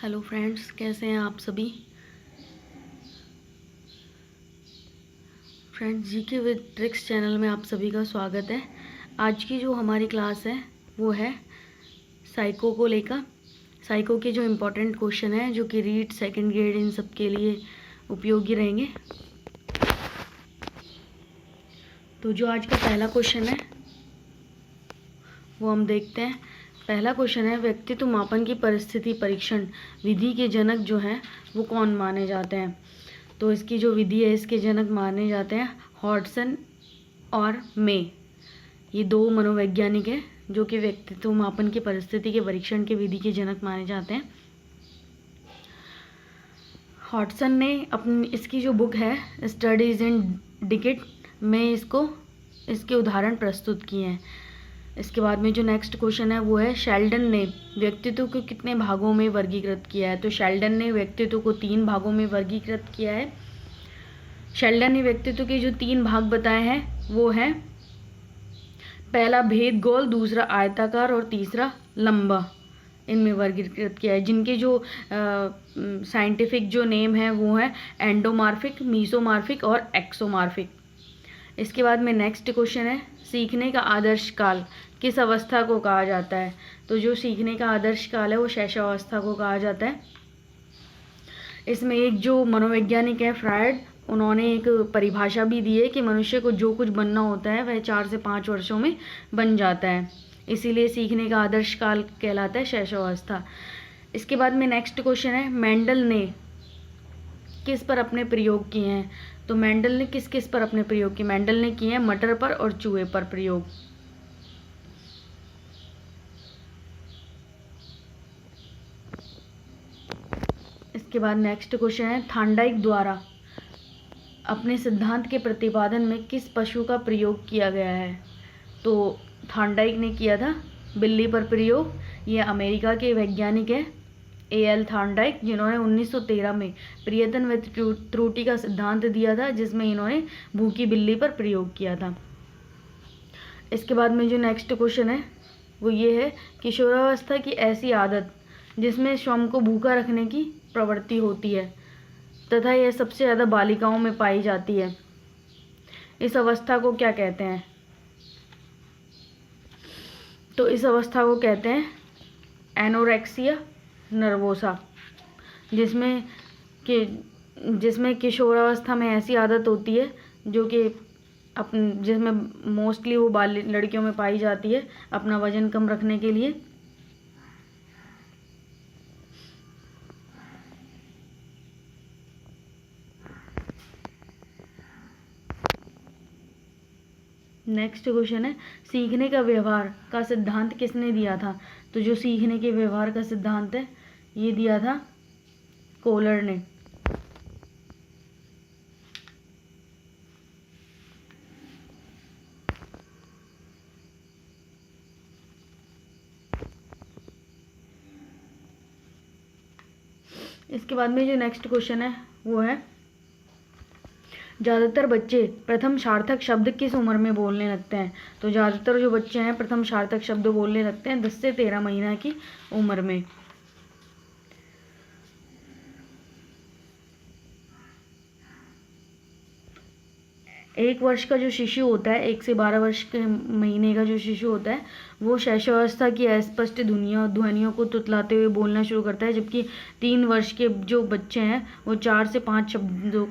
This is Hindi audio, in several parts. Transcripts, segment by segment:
हेलो फ्रेंड्स, कैसे हैं आप सभी। Friends, GK with tricks channel में आप सभी का स्वागत है। आज की जो हमारी क्लास है वो है साइको को लेकर। साइको के जो इम्पोर्टेंट क्वेश्चन है जो कि रीड, सेकंड ग्रेड, इन सब के लिए उपयोगी रहेंगे। तो जो आज का पहला क्वेश्चन है वो हम देखते हैं। पहला क्वेश्चन है, व्यक्तित्व मापन की परिस्थिति परीक्षण विधि के जनक जो हैं वो कौन माने जाते हैं। तो इसकी जो विधि है इसके जनक माने जाते हैं हॉटसन और मे। ये दो मनोवैज्ञानिक हैं जो कि व्यक्तित्व मापन की परिस्थिति के परीक्षण के विधि के जनक माने जाते हैं। हॉटसन ने अपनी इसकी जो बुक है स्टडीज इन डिकेट में इसके उदाहरण प्रस्तुत किए हैं। इसके बाद में जो नेक्स्ट क्वेश्चन है वो है, शेल्डन ने व्यक्तित्व को कितने भागों में वर्गीकृत किया है। तो शेल्डन ने व्यक्तित्व को 3 भागों में वर्गीकृत किया है। शेल्डन ने व्यक्तित्व के जो 3 भाग बताए हैं वो है, पहला भेद गोल, दूसरा आयताकार और तीसरा लंबा। इनमें वर्गीकृत किया है, जिनके जो साइंटिफिक जो नेम है वो है एंडोमार्फिक, मीसोमार्फिक और एक्सोमार्फिक। इसके बाद में नेक्स्ट क्वेश्चन है, सीखने का आदर्श काल किस अवस्था को कहा जाता है। तो जो सीखने का आदर्श काल है वो शैशवावस्था को कहा जाता है। इसमें एक जो मनोवैज्ञानिक है फ्रायड, उन्होंने एक परिभाषा भी दी है कि मनुष्य को जो कुछ बनना होता है वह 4 से 5 वर्षों में बन जाता है, इसीलिए सीखने का आदर्श काल कहलाता है शैशवावस्था। इसके बाद में नेक्स्ट क्वेश्चन है, मेंडल ने किस पर अपने प्रयोग किए हैं। तो मेंडल ने किस किस पर अपने प्रयोग किए। मेंडल ने किए हैं मटर पर और चूहे पर प्रयोग। इसके बाद नेक्स्ट क्वेश्चन है, थांडाइक द्वारा अपने सिद्धांत के प्रतिपादन में किस पशु का प्रयोग किया गया है। तो थांडाइक ने किया था बिल्ली पर प्रयोग। ये अमेरिका के वैज्ञानिक है एल थांडाइक, जिन्होंने 1913 में प्रियतन व त्रुटि का सिद्धांत दिया था, जिसमें इन्होंने भूखी बिल्ली पर प्रयोग किया था। इसके बाद में जो नेक्स्ट क्वेश्चन है वो ये है, किशोरावस्था की ऐसी आदत जिसमें स्वयं को भूखा रखने की प्रवृत्ति होती है तथा यह सबसे ज़्यादा बालिकाओं में पाई जाती है, इस अवस्था को क्या कहते हैं। तो इस अवस्था को कहते हैं एनोरेक्सिया नर्वोसा, जिसमें किशोरावस्था में ऐसी आदत होती है जो कि जिसमें मोस्टली वो लड़कियों में पाई जाती है अपना वजन कम रखने के लिए। नेक्स्ट क्वेश्चन है, सीखने का व्यवहार का सिद्धांत किसने दिया था। तो जो सीखने के व्यवहार का सिद्धांत है ये दिया था कोलर ने। इसके बाद में जो नेक्स्ट क्वेश्चन है वो है, ज़्यादातर बच्चे प्रथम सार्थक शब्द किस उम्र में बोलने लगते हैं। तो ज़्यादातर जो बच्चे हैं प्रथम सार्थक शब्द बोलने लगते हैं 10 से 13 महीना की उम्र में। एक वर्ष का जो शिशु होता है, 1 से 12 वर्ष के महीने का जो शिशु होता है वो शैशवावस्था की अस्पष्ट ध्वनियों को तुतलाते हुए बोलना शुरू करता है, जबकि 3 वर्ष के जो बच्चे हैं वो 4 से 5 शब्दों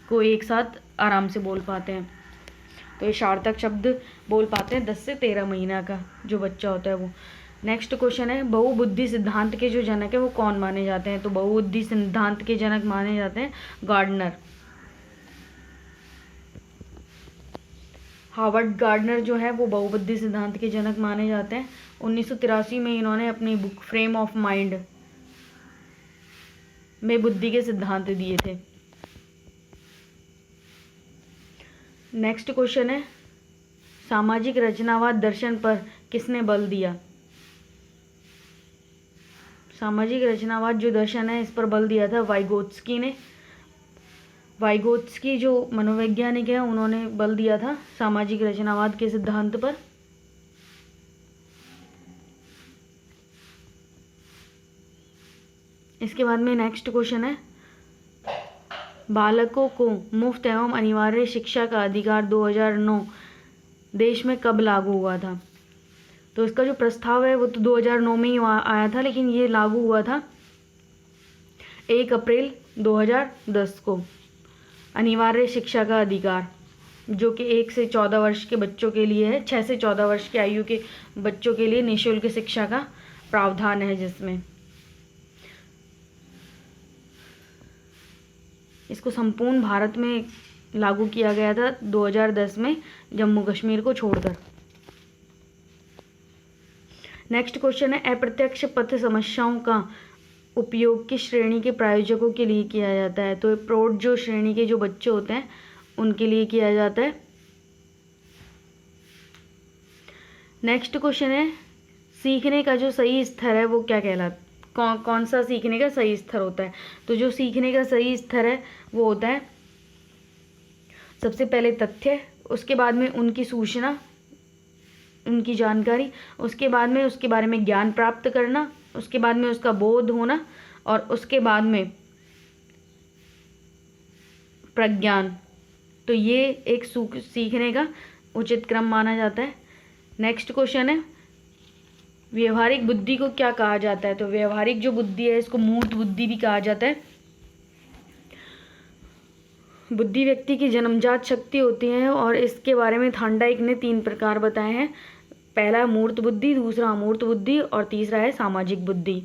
को एक साथ आराम से बोल पाते हैं। तो ये सार्थक शब्द बोल पाते हैं 10 से 13 महीना का जो बच्चा होता है वो। नेक्स्ट क्वेश्चन है, बहुबुद्धि सिद्धांत के जो जनक है वो कौन माने जाते हैं। तो बहुबुद्धि सिद्धांत के जनक माने जाते हैं गार्डनर। हार्वर्ड गार्डनर जो है वो बहुबुद्धि सिद्धांत के जनक माने जाते हैं। 1983 में इन्होंने अपनी बुक फ्रेम ऑफ माइंड में बुद्धि के सिद्धांत दिए थे। नेक्स्ट क्वेश्चन है, सामाजिक रचनावाद दर्शन पर किसने बल दिया। सामाजिक रचनावाद जो दर्शन है इस पर बल दिया था वाइगोत्स्की ने। वाइगोत्स्की जो मनोवैज्ञानिक है उन्होंने बल दिया था सामाजिक रचनावाद के सिद्धांत पर। इसके बाद में नेक्स्ट क्वेश्चन है, बालकों को मुफ्त एवं अनिवार्य शिक्षा का अधिकार 2009 देश में कब लागू हुआ था? तो इसका जो प्रस्ताव है वो तो 2009 में ही आया था, लेकिन ये लागू हुआ था 1 अप्रैल 2010 को। अनिवार्य शिक्षा का अधिकार जो कि 1 से 14 वर्ष के बच्चों के लिए है, 6 से 14 वर्ष की आयु के बच्चों के लिए निःशुल्क शिक्षा का प्रावधान है, जिसमें इसको संपूर्ण भारत में लागू किया गया था 2010 में, जम्मू कश्मीर को छोड़कर। नेक्स्ट क्वेश्चन है, अप्रत्यक्ष पथ समस्याओं का उपयोग किस श्रेणी के प्रायोजकों के लिए किया जाता है? तो प्रौढ़ जो श्रेणी के जो बच्चे होते हैं उनके लिए किया जाता है। नेक्स्ट क्वेश्चन है, सीखने का जो सही स्तर है वो क्या कहलाता है? कौन सा सीखने का सही स्तर होता है? तो जो सीखने का सही स्तर है वो होता है सबसे पहले तथ्य, उसके बाद में उनकी सूचना, उनकी जानकारी, उसके बाद में उसके बारे में ज्ञान प्राप्त करना, उसके बाद में उसका बोध होना, और उसके बाद में प्रज्ञान। तो ये एक सीखने का उचित क्रम माना जाता है। नेक्स्ट क्वेश्चन है, व्यवहारिक बुद्धि को क्या कहा जाता है? तो व्यवहारिक जो बुद्धि है इसको मूर्त बुद्धि भी कहा जाता है। बुद्धि व्यक्ति की जन्मजात शक्ति होती है और इसके बारे में थांडाइक ने 3 प्रकार बताए हैं। पहला मूर्त बुद्धि, दूसरा अमूर्त बुद्धि और तीसरा है सामाजिक बुद्धि।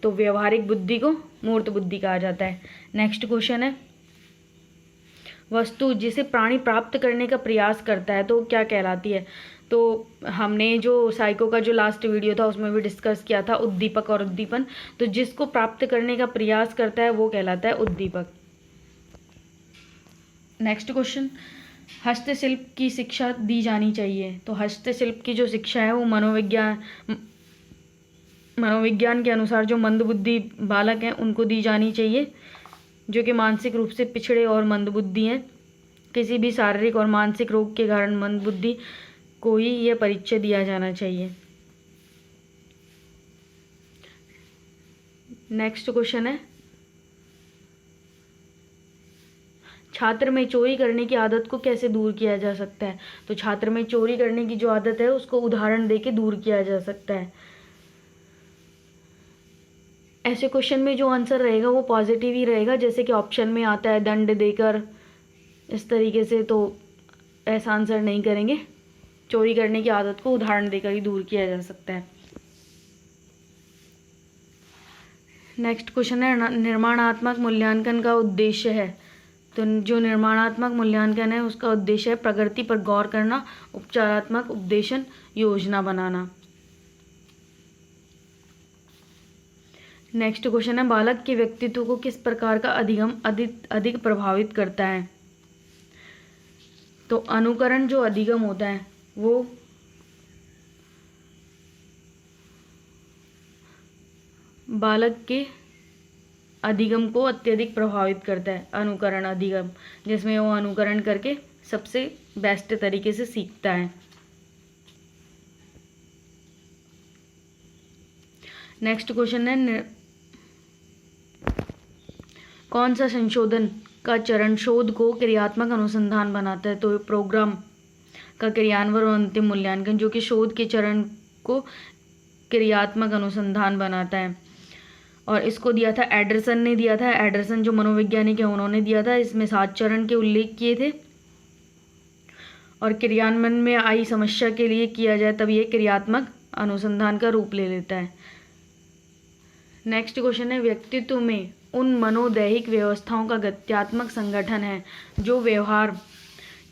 तो व्यवहारिक बुद्धि को मूर्त बुद्धि कहा जाता है। नेक्स्ट क्वेश्चन है, वस्तु जिसे प्राणी प्राप्त करने का प्रयास करता है तो क्या कहलाती है? तो हमने जो साइको का जो लास्ट वीडियो था उसमें भी डिस्कस किया था उद्दीपक और उद्दीपन। तो जिसको प्राप्त करने का प्रयास करता है वो कहलाता है उद्दीपक। नेक्स्ट क्वेश्चन, हस्तशिल्प की शिक्षा दी जानी चाहिए। तो हस्तशिल्प की जो शिक्षा है वो मनोविज्ञान के अनुसार जो मंदबुद्धि बालक हैं उनको दी जानी चाहिए, जो कि मानसिक रूप से पिछड़े और मंदबुद्धि हैं। किसी भी शारीरिक और मानसिक रोग के कारण मंदबुद्धि को ही यह परिचय दिया जाना चाहिए। नेक्स्ट क्वेश्चन है, छात्र में चोरी करने की आदत को कैसे दूर किया जा सकता है? तो छात्र में चोरी करने की जो आदत है उसको उदाहरण देके दूर किया जा सकता है। ऐसे क्वेश्चन में जो आंसर रहेगा वो पॉजिटिव ही रहेगा, जैसे कि ऑप्शन में आता है दंड देकर, इस तरीके से तो ऐसा आंसर नहीं करेंगे। चोरी करने की आदत को उदाहरण देकर ही दूर किया जा सकता है। नेक्स्ट क्वेश्चन है, निर्माणात्मक मूल्यांकन का उद्देश्य है। तो जो निर्माणात्मक मूल्यांकन है उसका उद्देश्य है प्रगति पर गौर करना, उपचारात्मक उपदेशन योजना बनाना। नेक्स्ट क्वेश्चन है, बालक के व्यक्तित्व को किस प्रकार का अधिगम अधिक प्रभावित करता है? तो अनुकरण जो अधिगम होता है वो बालक के अधिगम को अत्यधिक प्रभावित करता है। अनुकरण अधिगम, जिसमें वो अनुकरण करके सबसे बेस्ट तरीके से सीखता है। नेक्स्ट क्वेश्चन है, कौन सा संशोधन का चरण शोध को क्रियात्मक अनुसंधान बनाता है? तो प्रोग्राम का क्रियान्वयन और अंतिम मूल्यांकन, जो कि शोध के चरण को क्रियात्मक अनुसंधान बनाता है। और इसको दिया था एंडरसन ने दिया था। एंडरसन जो मनोवैज्ञानिक है उन्होंने दिया था। इसमें 7 चरण के उल्लेख किए थे और क्रियान्वयन में आई समस्या के लिए किया जाए तब ये क्रियात्मक अनुसंधान का रूप ले लेता है। नेक्स्ट क्वेश्चन है, व्यक्तित्व में उन मनोदैहिक व्यवस्थाओं का गत्यात्मक संगठन है जो व्यवहार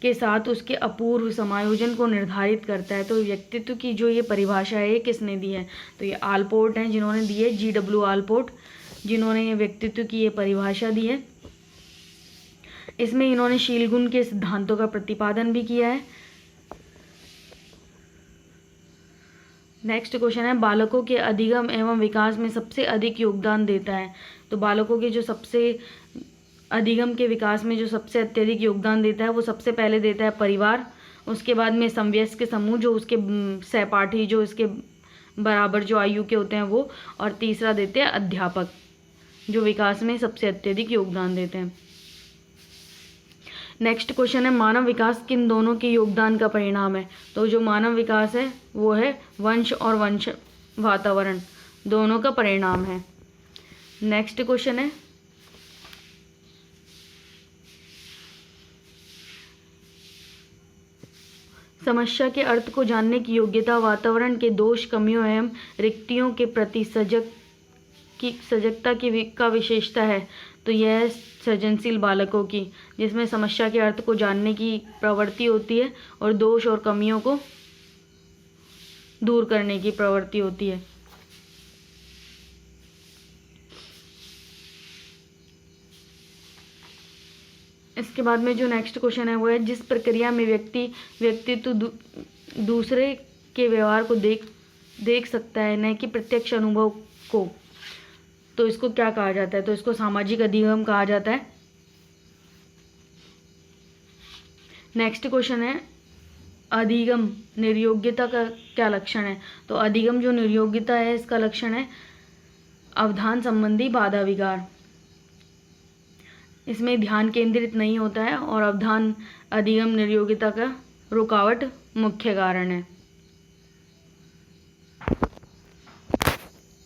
के साथ उसके अपूर्व समायोजन को निर्धारित करता है। तो व्यक्तित्व की जो ये परिभाषा है ये किसने दी है? तो ये आलपोर्ट हैं जिन्होंने दी है, GW आलपोर्ट, जिन्होंने ये व्यक्तित्व की ये परिभाषा दी है। इसमें इन्होंने शीलगुण के सिद्धांतों का प्रतिपादन भी किया है। नेक्स्ट क्वेश्चन है, बालकों के अधिगम एवं विकास में सबसे अधिक योगदान देता है। तो बालकों के जो सबसे अधिगम के विकास में जो सबसे अत्यधिक योगदान देता है वो सबसे पहले देता है परिवार, उसके बाद में समवयस्क समूह जो उसके सहपाठी जो इसके बराबर जो आयु के होते हैं वो, और तीसरा देते हैं अध्यापक। जो विकास में सबसे अत्यधिक योगदान देते हैं। नेक्स्ट क्वेश्चन है मानव विकास किन दोनों के योगदान का परिणाम है। तो जो मानव विकास है वो है वंश और वंश वातावरण दोनों का परिणाम है। नेक्स्ट क्वेश्चन है समस्या के अर्थ को जानने की योग्यता वातावरण के दोष, कमियों एवं रिक्तियों के प्रति सजगता का विशेषता है। तो यह है सृजनशील बालकों की, जिसमें समस्या के अर्थ को जानने की प्रवृत्ति होती है और दोष और कमियों को दूर करने की प्रवृत्ति होती है। इसके बाद में जो नेक्स्ट क्वेश्चन है वो है जिस प्रक्रिया में व्यक्तित्व दूसरे के व्यवहार को देख सकता है न कि प्रत्यक्ष अनुभव को, तो इसको क्या कहा जाता है। तो इसको सामाजिक अधिगम कहा जाता है। नेक्स्ट क्वेश्चन है अधिगम निर्योग्यता का क्या लक्षण है। तो अधिगम जो निर्योग्यता है इसका लक्षण है अवधान संबंधी बाधा विकार। इसमें ध्यान केंद्रित नहीं होता है और अवधान अधिगम निर्योग्यता का रुकावट मुख्य कारण है।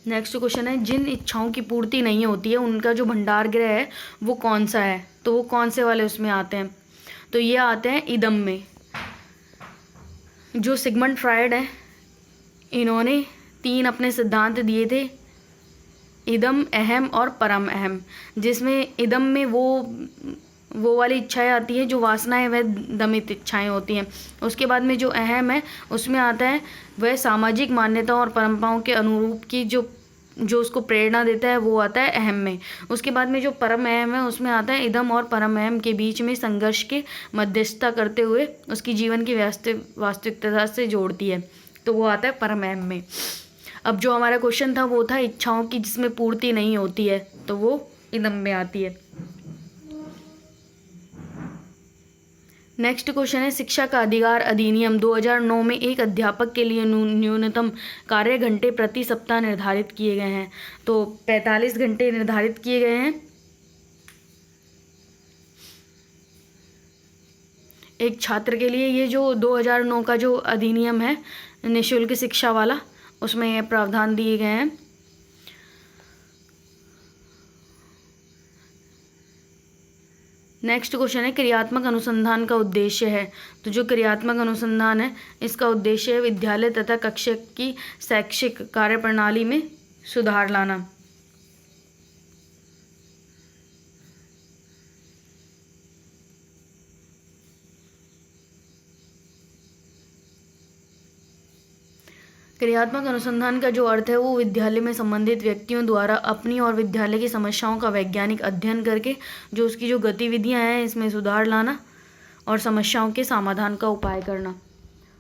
नेक्स्ट क्वेश्चन है जिन इच्छाओं की पूर्ति नहीं होती है उनका जो भंडार गृह है वो कौन सा है। तो वो कौन से वाले उसमें आते हैं। तो ये आते हैं इदम में। जो सिगमंड फ्रायड है इन्होंने 3 अपने सिद्धांत दिए थे, इदम, अहम और परम अहम, जिसमें इदम में वो वाली इच्छाएं आती है जो वासनाएं वह दमित इच्छाएं होती हैं। उसके बाद में जो अहम है उसमें आता है वह सामाजिक मान्यताओं और परंपराओं के अनुरूप की जो उसको प्रेरणा देता है वो आता है अहम में। उसके बाद में जो परम अहम है उसमें आता है इदम और परम अहम के बीच में संघर्ष के मध्यस्थता करते हुए उसकी जीवन की वास्तविकता से जोड़ती है, तो वो आता है परम अहम में। अब जो हमारा क्वेश्चन था वो था इच्छाओं की जिसमें पूर्ति नहीं होती है, तो वो इदम में आती है। नेक्स्ट क्वेश्चन है शिक्षा का अधिकार अधिनियम 2009 में एक अध्यापक के लिए न्यूनतम कार्य घंटे प्रति सप्ताह निर्धारित किए गए हैं। तो 45 घंटे निर्धारित किए गए हैं। एक छात्र के लिए ये जो 2009 का जो अधिनियम है निःशुल्क शिक्षा वाला, उसमें ये प्रावधान दिए गए हैं। नेक्स्ट क्वेश्चन है क्रियात्मक अनुसंधान का उद्देश्य है। तो जो क्रियात्मक अनुसंधान है इसका उद्देश्य है विद्यालय तथा कक्षा की शैक्षिक कार्यप्रणाली में सुधार लाना। क्रियात्मक अनुसंधान का जो अर्थ है वो विद्यालय में संबंधित व्यक्तियों द्वारा अपनी और विद्यालय की समस्याओं का वैज्ञानिक अध्ययन करके जो उसकी जो गतिविधियां हैं इसमें सुधार लाना और समस्याओं के समाधान का उपाय करना।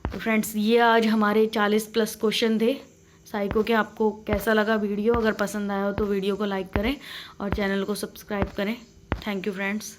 तो फ्रेंड्स ये आज हमारे 40+ क्वेश्चन थे साइको के। आपको कैसा लगा वीडियो? अगर पसंद आया हो तो वीडियो को लाइक करें और चैनल को सब्सक्राइब करें। Thank you friends.